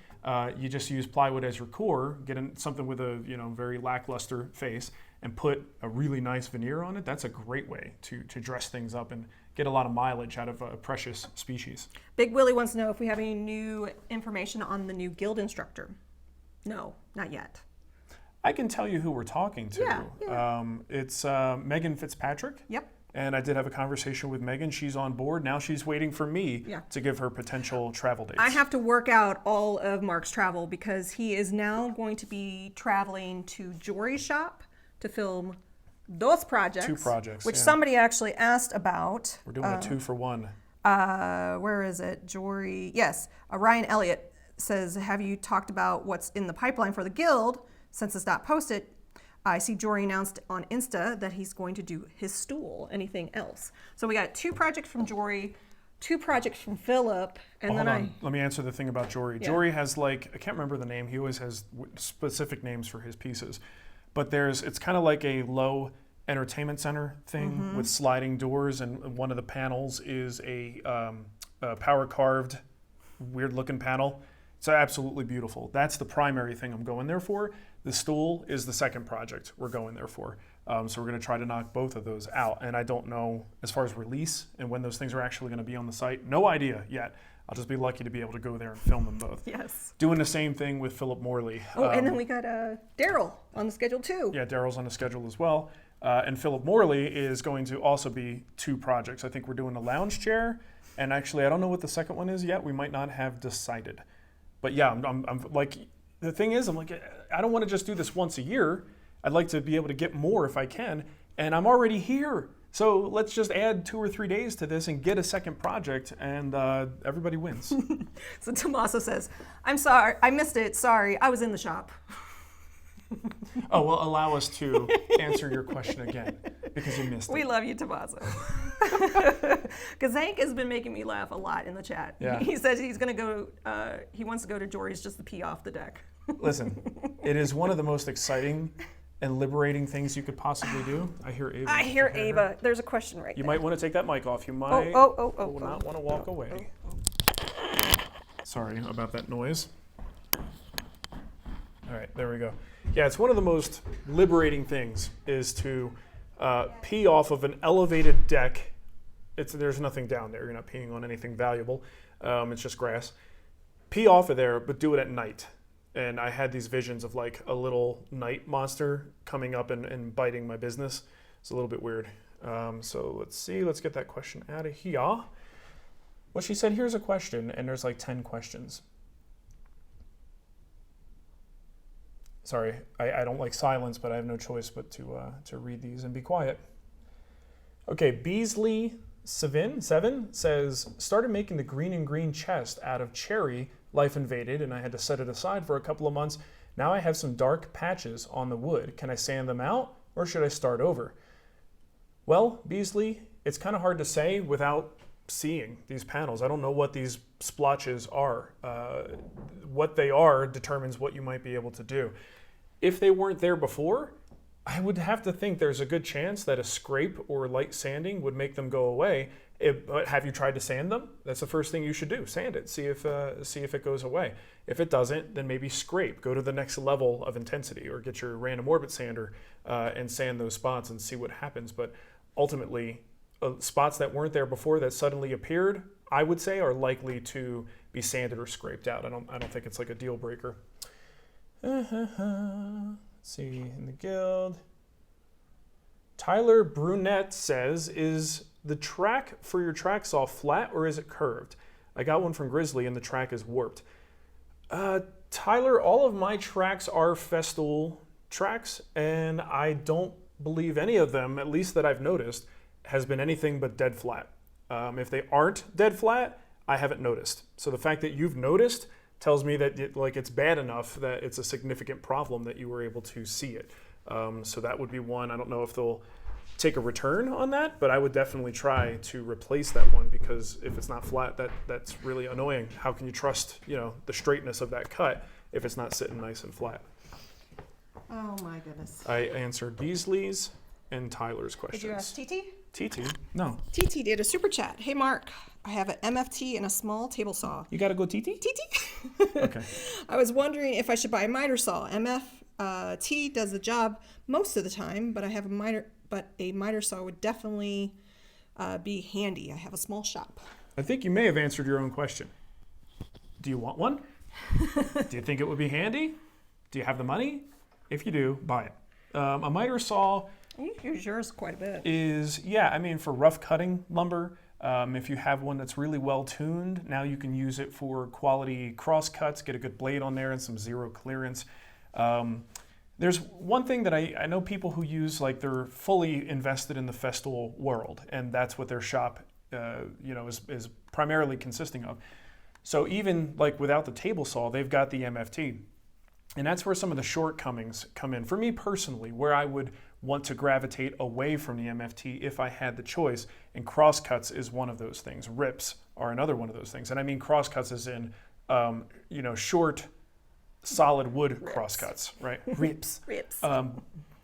You just use plywood as your core, get something with a very lackluster face, and put a really nice veneer on it. That's a great way to dress things up and get a lot of mileage out of a precious species. Big Willie wants to know if we have any new information on the new guild instructor. No, not yet. I can tell you who we're talking to. Yeah. It's Megan Fitzpatrick. Yep. And I did have a conversation with Megan. She's on board. Now she's waiting for me to give her potential travel dates. I have to work out all of Mark's travel because he is now going to be traveling to Jory's shop to film those projects. 2 projects. Which somebody actually asked about. We're doing a 2-for-1. Where is it? Jory. Yes. Ryan Elliott says, have you talked about what's in the pipeline for the guild? Since it's not posted, I see Jory announced on Insta that he's going to do his stool. Anything else? So we got 2 projects from Jory, 2 projects from Philip, and hold on. Let me answer the thing about Jory. Yeah. Jory has I can't remember the name. He always has specific names for his pieces. But it's kind of like a low entertainment center thing with sliding doors, and one of the panels is a power carved, weird looking panel. It's absolutely beautiful. That's the primary thing I'm going there for. The stool is the second project we're going there for. So we're going to try to knock both of those out. And I don't know, as far as release and when those things are actually going to be on the site, no idea yet. I'll just be lucky to be able to go there and film them both. Yes. Doing the same thing with Philip Morley. Oh, and then we got Daryl on the schedule too. Yeah, Daryl's on the schedule as well. And Philip Morley is going to also be 2 projects. I think we're doing a lounge chair. And actually, I don't know what the second one is yet. We might not have decided. But yeah, I'm like, the thing is, I'm like, I don't want to just do this once a year. I'd like to be able to get more if I can. And I'm already here. So let's just add 2 or 3 days to this and get a second project, and everybody wins. So Tommaso says, I'm sorry, I missed it. Sorry, I was in the shop. Oh, well, allow us to answer your question again because you missed it. We love you, Tommaso. Because Hank has been making me laugh a lot in the chat. Yeah. He says he's going to go, he wants to go to Jory's just to pee off the deck. Listen, it is one of the most exciting and liberating things you could possibly do. I hear Ava. I hear Ava. There's a question right there. You might want to take that mic off. You might will not want to walk away. Sorry about that noise. All right, there we go. Yeah, it's one of the most liberating things is to pee off of an elevated deck. There's nothing down there. You're not peeing on anything valuable. It's just grass. Pee off of there, but do it at night. And I had these visions of like a little night monster coming up and biting my business. It's a little bit weird. So let's see. Let's get that question out of here. Well, she said, here's a question, and there's like 10 questions. Sorry, I don't like silence, but I have no choice but to read these and be quiet. Okay, Beasley7 says, started making the green and green chest out of cherry, life invaded, and I had to set it aside for a couple of months. Now I have some dark patches on the wood. Can I sand them out, or should I start over? Well, Beasley, it's kind of hard to say without seeing these panels. I don't know what these splotches are. What they are determines what you might be able to do. If they weren't there before, I would have to think there's a good chance that a scrape or light sanding would make them go away. But have you tried to sand them? That's the first thing you should do. Sand it. See if it goes away. If it doesn't, then maybe scrape. Go to the next level of intensity, or get your random orbit sander and sand those spots and see what happens. But ultimately, spots that weren't there before that suddenly appeared, I would say, are likely to be sanded or scraped out. I don't think it's like a deal breaker. Let's see, in the guild. Tyler Brunette says, is the track for your track saw flat or is it curved? I got one from Grizzly and the track is warped. Tyler, all of my tracks are Festool tracks, and I don't believe any of them, at least that I've noticed, has been anything but dead flat. If they aren't dead flat, I haven't noticed. So the fact that you've noticed tells me that it's bad enough that it's a significant problem that you were able to see it. So that would be one. I don't know if they'll take a return on that, but I would definitely try to replace that one, because if it's not flat, that's really annoying. How can you trust the straightness of that cut if it's not sitting nice and flat? Oh my goodness. I answered Beasley's and Tyler's questions. Did you ask TT? TT? No. TT did a super chat. Hey Mark, I have an MFT and a small table saw. You gotta go TT? TT? Okay. I was wondering if I should buy a miter saw. MFT does the job most of the time, but a miter saw would definitely be handy. I have a small shop. I think you may have answered your own question. Do you want one? Do you think it would be handy? Do you have the money? If you do, buy it. A miter saw... You use yours quite a bit. For rough cutting lumber, if you have one that's really well tuned, now you can use it for quality cross cuts, get a good blade on there and some zero clearance. There's one thing that I know people who use, like, they're fully invested in the Festool world, and that's what their shop is primarily consisting of. So even like without the table saw, they've got the MFT. And that's where some of the shortcomings come in. For me personally, where I would want to gravitate away from the MFT if I had the choice, and crosscuts is one of those things. Rips are another one of those things. And I mean crosscuts as in, short, solid wood crosscuts, right? Rips.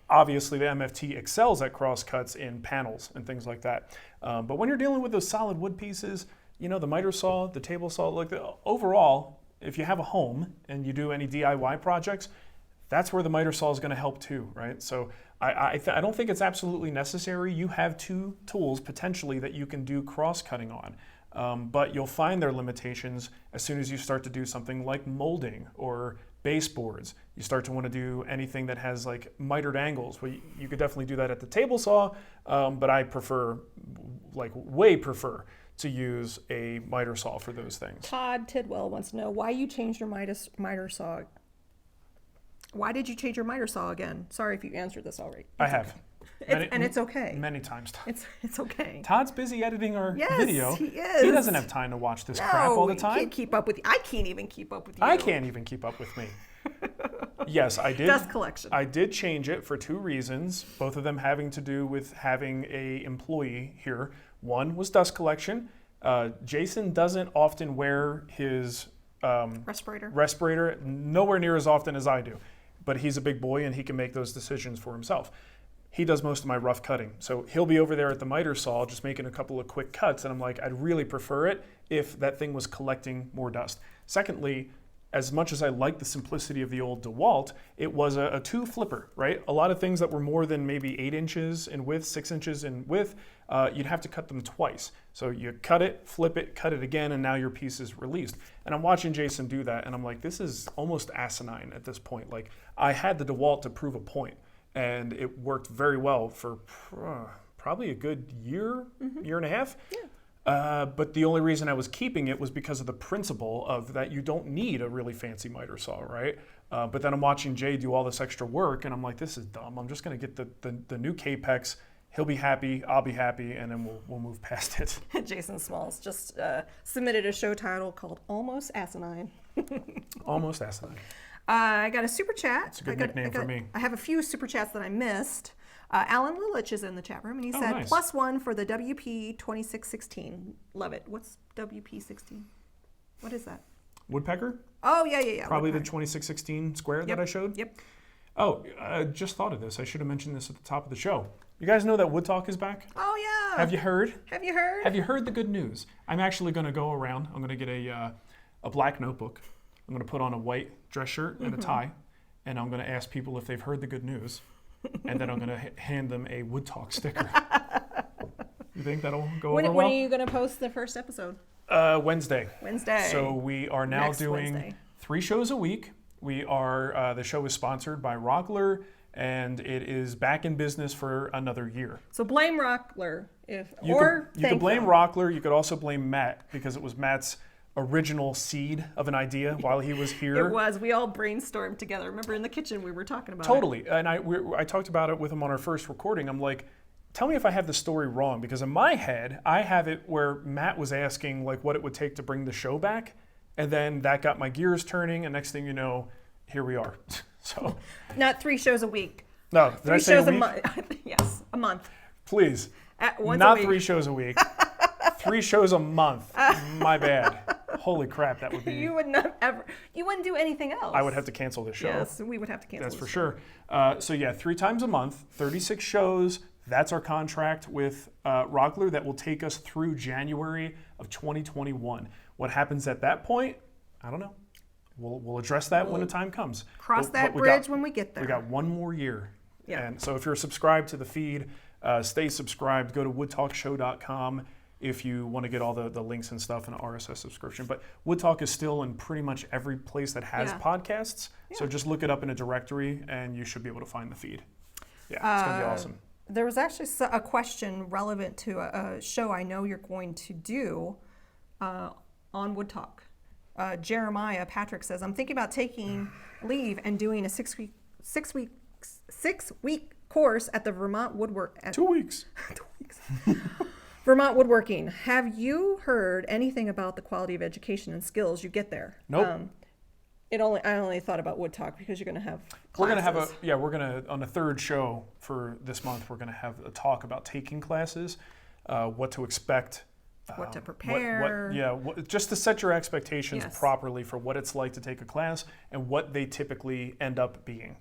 Obviously, the MFT excels at crosscuts in panels and things like that. But when you're dealing with those solid wood pieces, the miter saw, the table saw, overall, if you have a home and you do any DIY projects, that's where the miter saw is going to help too, right? So I don't think it's absolutely necessary. You have two tools potentially that you can do cross-cutting on, but you'll find their limitations as soon as you start to do something like molding or baseboards. You start to want to do anything that has like mitered angles. Well, you could definitely do that at the table saw, but I way prefer to use a miter saw for those things. Todd Tidwell wants to know why you changed your miter saw. Why did you change your miter saw again? Sorry if you answered this already. I have. It's okay. Many times. It's okay. Todd's busy editing our video. He is. He doesn't have time to watch this crap all the time. He can't keep up with you. I can't even keep up with you. I can't even keep up with me. Yes, I did. Dust collection. I did change it for two reasons, both of them having to do with having a employee here. One was dust collection. Jason doesn't often wear his respirator nowhere near as often as I do, but he's a big boy and he can make those decisions for himself. He does most of my rough cutting, so he'll be over there at the miter saw just making a couple of quick cuts, and I'm like, I'd really prefer it if that thing was collecting more dust. Secondly, as much as I like the simplicity of the old DeWalt, it was a 2 flipper, right? A lot of things that were more than maybe 8 inches in width, 6 inches in width, you'd have to cut them twice. So you cut it, flip it, cut it again, and now your piece is released. And I'm watching Jason do that, and I'm like, this is almost asinine at this point. Like, I had the DeWalt to prove a point, and it worked very well for probably a good year, year and a half. Yeah. But the only reason I was keeping it was because of the principle of that you don't need a really fancy miter saw, right? But then I'm watching Jay do all this extra work, and I'm like, this is dumb. I'm just going to get the new Capex. He'll be happy, I'll be happy, and then we'll move past it. Jason Smalls just submitted a show title called Almost Asinine. Almost Asinine. I got a super chat. It's a good nickname for me. I have a few super chats that I missed. Alan Lilich is in the chat room, and he said, nice. +1 for the WP 2616. Love it. What's WP 16? What is that? Woodpecker? Oh, yeah. Probably Woodpecker. the 2616 square that I showed? Yep. Oh, I just thought of this. I should have mentioned this at the top of the show. You guys know that Wood Talk is back? Oh, yeah. Have you heard? Have you heard? Have you heard the good news? I'm actually going to go around. I'm going to get a black notebook. I'm going to put on a white dress shirt and a tie, and I'm going to ask people if they've heard the good news, and then I'm going to hand them a Wood Talk sticker. You think that'll go over well? When are you going to post the first episode? Wednesday. Wednesday. So we are now Next doing Wednesday. 3 shows a week. We are the show is sponsored by Rockler, and it is back in business for another year. So blame Rockler You could blame Rockler. You could also blame Matt, because it was Matt's original seed of an idea while he was here. It was. We all brainstormed together. Remember in the kitchen we were talking about Totally. And I talked about it with him on our first recording. I'm like, tell me if I have the story wrong, because in my head, I have it where Matt was asking like what it would take to bring the show back. And then that got my gears turning, and next thing you know, here we are. So Not 3 shows a week. No, did 3 I say shows a week? month. Yes, a month. Please. Once Not a week. 3 shows a week. 3 shows a month. My bad. Holy crap, that would be... You would not ever... You wouldn't do anything else. I would have to cancel this show. Yes, we would have to cancel That's this for show. sure. So yeah, 3 times a month, 36 shows. That's our contract with Rockler that will take us through January of 2021. What happens at that point, I don't know. We'll address that when the time comes. Cross that bridge when we get there. We got 1 more year. Yeah. And so if you're subscribed to the feed, stay subscribed. Go to woodtalkshow.com if you want to get all the links and stuff and an RSS subscription. But Wood Talk is still in pretty much every place that has podcasts. Yeah. So just look it up in a directory and you should be able to find the feed. Yeah, it's going to be awesome. There was actually a question relevant to a show I know you're going to do on Wood Talk. Jeremiah Patrick says, I'm thinking about taking leave and doing a 6-week course at the Vermont Woodwork. 2 weeks. 2 weeks. Vermont Woodworking. Have you heard anything about the quality of education and skills you get there? Nope. I only thought about Wood Talk because you're going to have classes. We're going to have on the 3rd show for this month, we're going to have a talk about taking classes, what to expect. What to prepare. Just to set your expectations properly for what it's like to take a class and what they typically end up being.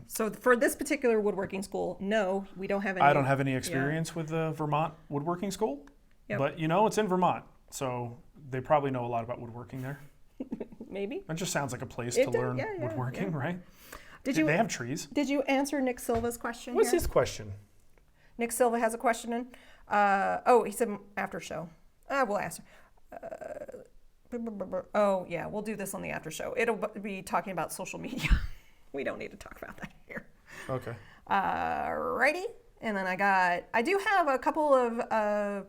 So for this particular woodworking school, no, we don't have any. I don't have any experience with the Vermont Woodworking School, but it's in Vermont, so they probably know a lot about woodworking there. Maybe. It just sounds like a place to learn woodworking, right? They have trees. Did you answer Nick Silva's question? What's his question? Nick Silva has a question in. He said after show. We'll ask. We'll do this on the after show. It'll be talking about social media. We don't need to talk about that here. Okay. Righty. And then I do have a couple of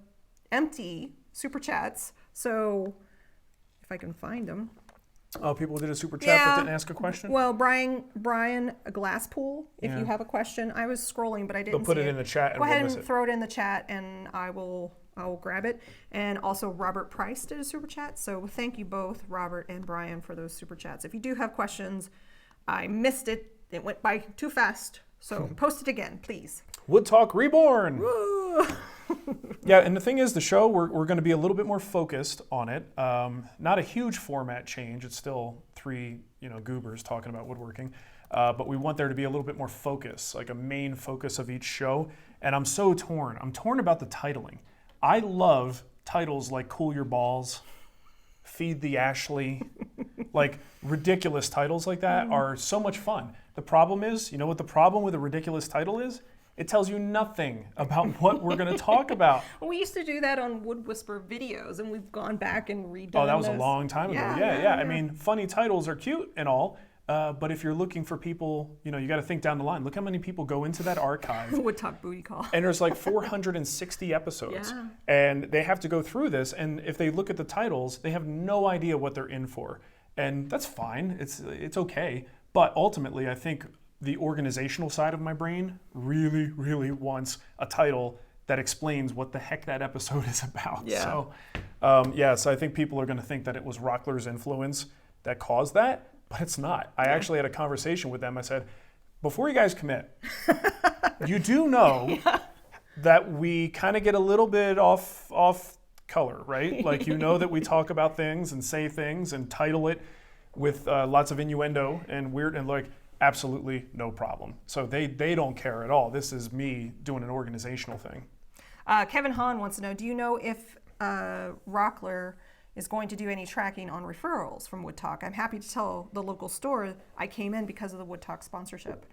empty super chats. So if I can find them. Oh, people did a super chat but didn't ask a question? Well, Brian Glasspool, if you have a question. I was scrolling, but I didn't see it. They'll put it in the chat and Go ahead we'll miss and it. throw it in the chat, and I'll grab it. And also Robert Price did a super chat. So thank you both, Robert and Brian, for those super chats. If you do have questions, I missed it. It went by too fast. So post it again, please. Wood Talk Reborn. Woo! Yeah, and the thing is, the show, we're going to be a little bit more focused on it. Not a huge format change. It's still 3 goobers talking about woodworking. But we want there to be a little bit more focus, like a main focus of each show. And I'm so torn. I'm torn about the titling. I love titles like Cool Your Balls, Feed the Ashley, like ridiculous titles like that are so much fun. The problem is, you know what the problem with a ridiculous title is? It tells you nothing about what we're going to talk about. Well, we used to do that on Wood Whisper videos, and we've gone back and redone Oh, that was those. a long time ago. Yeah. I mean, funny titles are cute and all, but if you're looking for people, you got to think down the line. Look how many people go into that archive. Wood Talk Booty Call. And there's like 460 episodes. Yeah. And they have to go through this, and if they look at the titles, they have no idea what they're in for. And that's fine. It's okay. But ultimately, I think the organizational side of my brain really, really wants a title that explains what the heck that episode is about. Yeah. So I think people are going to think that it was Rockler's influence that caused that, but it's not. I actually had a conversation with them. I said, before you guys commit, you do know that we kind of get a little bit off color, right? Like, that we talk about things and say things and title it with lots of innuendo and weird and like, absolutely no problem. So they don't care at all. This is me doing an organizational thing. Kevin Hahn wants to know, do you know if Rockler is going to do any tracking on referrals from Wood Talk? I'm happy to tell the local store I came in because of the Wood Talk sponsorship.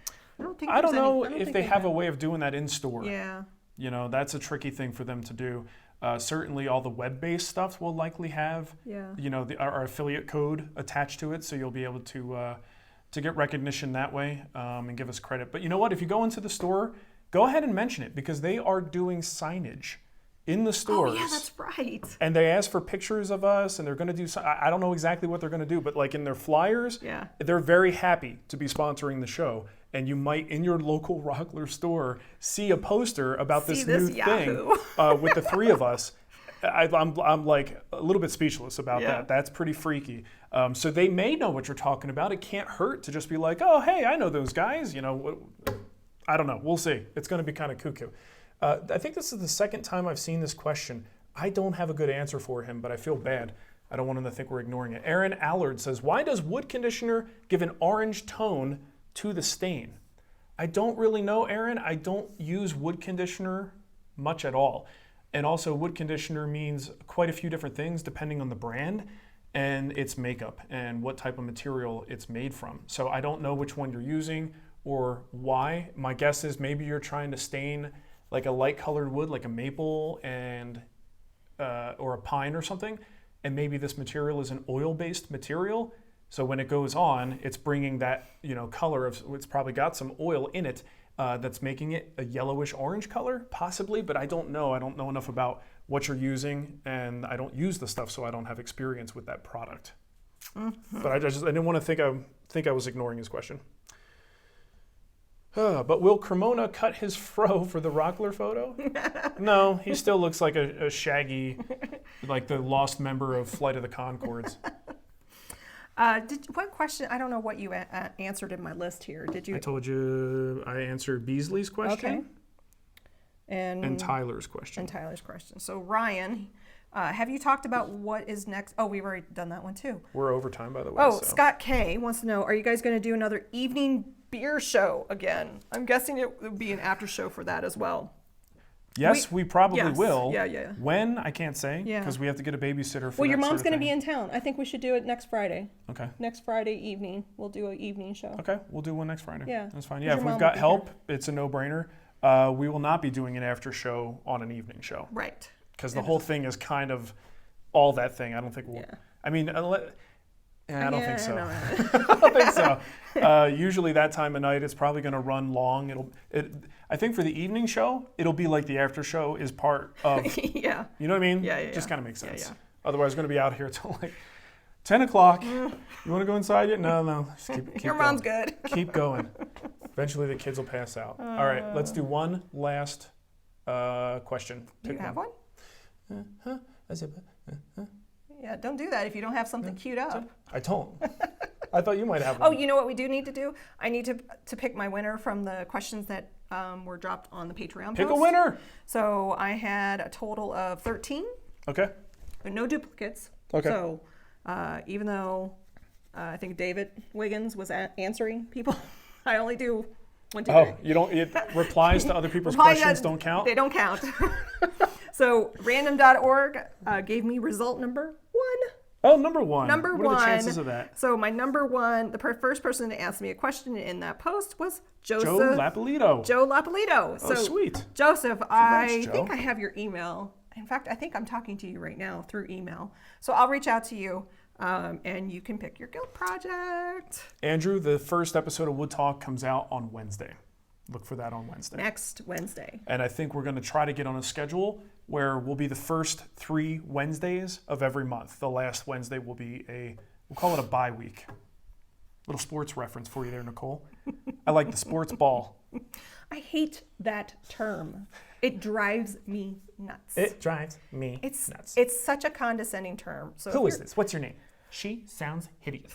I don't know if they have a way of doing that in store. Yeah. That's a tricky thing for them to do. Certainly all the web-based stuff will likely have, our affiliate code attached to it, so you'll be able to get recognition that way and give us credit. But you know what? If you go into the store, go ahead and mention it because they are doing signage in the stores. Oh, yeah, that's right. And they ask for pictures of us, and they're going to do I don't know exactly what they're going to do, but like in their flyers, they're very happy to be sponsoring the show. And you might, in your local Rockler store, see a poster about this new thing with the three of us. I'm like a little bit speechless about that. That's pretty freaky. So they may know what you're talking about. It can't hurt to just be like, oh, hey, I know those guys. I don't know. We'll see. It's going to be kind of cuckoo. I think this is the second time I've seen this question. I don't have a good answer for him, but I feel bad. I don't want him to think we're ignoring it. Aaron Allard says, why does wood conditioner give an orange tone to the stain? I don't really know, Aaron. I don't use wood conditioner much at all. And also wood conditioner means quite a few different things depending on the brand and its makeup and what type of material it's made from. So I don't know which one you're using or why. My guess is maybe you're trying to stain like a light colored wood, like a maple and or a pine or something. And maybe this material is an oil-based material. So when it goes on, it's bringing that color of, it's probably got some oil in it that's making it a yellowish orange color, possibly, but I don't know. I don't know enough about what you're using, and I don't use the stuff, so I don't have experience with that product. Mm-hmm. But I didn't want to think I was ignoring his question. But will Cremona cut his fro for the Rockler photo? No, he still looks like a shaggy, like the lost member of Flight of the Conchords. What question? I don't know what you answered in my list here. Did you? I told you I answered Beasley's question. Okay. And Tyler's question. So Ryan, have you talked about what is next? Oh, we've already done that one too. We're over time, by the way. Oh, so. Scott K wants to know, are you guys going to do another evening beer show again? I'm guessing it would be an after show for that as well. Yes, we probably will. Yeah. When, I can't say, because we have to get a babysitter for Well, your that mom's sort going of to be in town. I think we should do it next Friday. Okay. Next Friday evening, we'll do an evening show. Okay, we'll do one next Friday. Yeah. That's fine. Yeah, if we've got help, it's a no-brainer. We will not be doing an after show on an evening show. Right. Because the whole thing is kind of all that thing. I don't think we'll... Yeah. I mean, I don't think so. I don't think so. Usually that time of night, it's probably going to run long. I think for the evening show, it'll be like the after show is part of. Yeah. You know what I mean? Yeah. Just kind of makes sense. Yeah. Otherwise, we're going to be out here till like 10 o'clock. You want to go inside yet? No. Just keep Your going. mom's good. Keep going. Eventually, the kids will pass out. All right, let's do one last question. Do you have one? Yeah, don't do that if you don't have something queued up. I don't. I thought you might have one. Oh, you know what we do need to do? I need to pick my winner from the questions that were dropped on the Patreon Pick post. a winner! So I had a total of 13. Okay. But no duplicates. Okay. So even though I think David Wiggins was answering people, I only do 1, 2, 3. Oh, you don't. Replies to other people's questions don't count? They don't count. So random.org gave me result number 1. Oh, number one. Number what one. What are the chances of that? So my number one, the first person to ask me a question in that post was Joseph. Joe Lapolito. Joe Lapolito. Oh, sweet. Joseph, Congrats, I Joe. think I have your email. In fact, I think I'm talking to you right now through email. So I'll reach out to you, and you can pick your guild project. Andrew, the first episode of Wood Talk comes out on Wednesday. Look for that on Wednesday. Next Wednesday. And I think we're going to try to get on a schedule where we'll be the first 3 Wednesdays of every month. The last Wednesday will be we'll call it a bye week. Little sports reference for you there, Nicole. I like the sports ball. I hate that term. It drives me nuts. It drives me nuts. It's such a condescending term. So Who is this? What's your name? She sounds hideous.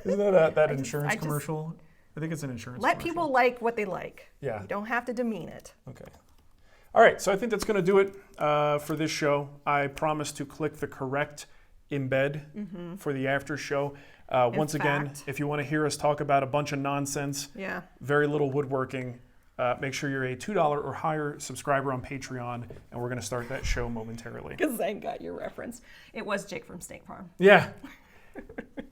Isn't that insurance commercial? I think it's an insurance Let commercial. people like what they like. Yeah. You don't have to demean it. Okay. All right, so I think that's going to do it for this show. I promise to click the correct embed for the after show. Once again, if you want to hear us talk about a bunch of nonsense, very little woodworking, make sure you're a $2 or higher subscriber on Patreon, and we're going to start that show momentarily. Because I got your reference. It was Jake from State Farm. Yeah.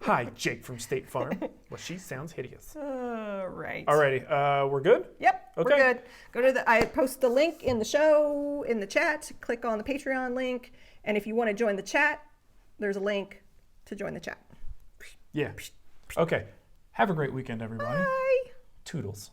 Hi, Jake from State Farm. Well, she sounds hideous. Right. Alrighty, we're good? Yep, Okay. we're good. Go to I post the link in the show, in the chat. Click on the Patreon link. And if you want to join the chat, there's a link to join the chat. Yeah. Okay. Have a great weekend, everybody. Bye. Toodles.